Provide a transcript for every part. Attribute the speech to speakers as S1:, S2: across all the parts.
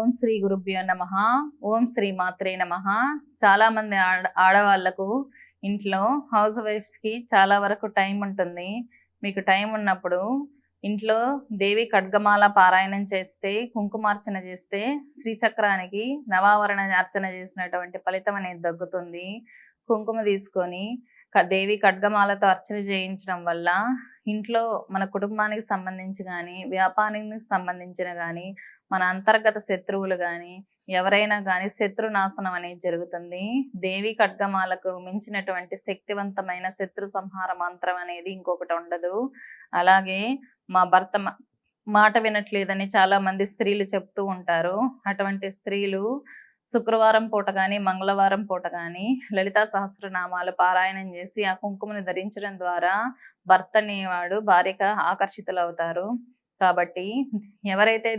S1: ఓం శ్రీ గురుభ్యో నమః. ఓం శ్రీ మాత్రే నమః. చాలా మంది ఆడవాళ్లకు ఇంట్లో హౌస్ వైఫ్స్ కి చాలా వరకు టైం ఉంటుంది. మీకు టైం ఉన్నప్పుడు ఇంట్లో దేవి ఖడ్గమాల పారాయణం చేస్తే, కుంకుమార్చన చేస్తే శ్రీచక్రానికి నవావరణ అర్చన చేసినటువంటి ఫలితం అనేది దక్కుతుంది. కుంకుమ తీసుకొని దేవి ఖడ్గమాలతో అర్చన చేయించడం వల్ల ఇంట్లో మన కుటుంబానికి సంబంధించి కానీ, వ్యాపారానికి సంబంధించిన కానీ, మన అంతర్గత శత్రువులు కానీ, ఎవరైనా కానీ శత్రునాశనం అనేది జరుగుతుంది. దేవి ఖడ్గమాలకు మించినటువంటి శక్తివంతమైన శత్రు సంహార మంత్రం అనేది ఇంకొకటి ఉండదు. అలాగే మా భర్త మాట వినట్లేదని చాలా మంది స్త్రీలు చెప్తూ ఉంటారు. అటువంటి స్త్రీలు శుక్రవారం పూట కానీ, మంగళవారం పూట కానీ లలితా సహస్రనామాలు పారాయణం చేసి ఆ కుంకుమని ధరించడం ద్వారా భర్త అనేవాడు భార్యగా ఆకర్షితులవుతారు. కాబట్టి ఎవరైతే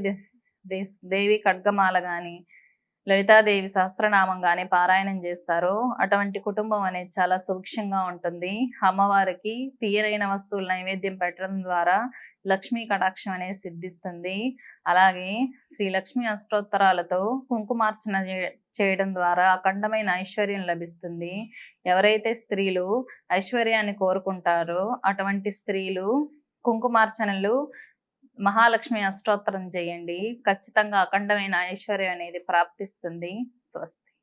S1: దేవి ఖడ్గమాల కానీ, లలితాదేవి సహస్రనామం కానీ పారాయణం చేస్తారో అటువంటి కుటుంబం అనేది చాలా సుభిక్షంగా ఉంటుంది. అమ్మవారికి తీయరైన వస్తువులు నైవేద్యం పెట్టడం ద్వారా లక్ష్మీ కటాక్షం అనేది సిద్ధిస్తుంది. అలాగే శ్రీ లక్ష్మీ అష్టోత్తరాలతో కుంకుమార్చన చేయడం ద్వారా అఖండమైన ఐశ్వర్యం లభిస్తుంది. ఎవరైతే స్త్రీలు ఐశ్వర్యాన్ని కోరుకుంటారో అటువంటి స్త్రీలు కుంకుమార్చనలు, మహాలక్ష్మి అష్టోత్తరం చేయండి. ఖచ్చితంగా అఖండమైన ఐశ్వర్యం అనేది ప్రాప్తిస్తుంది. స్వస్తి.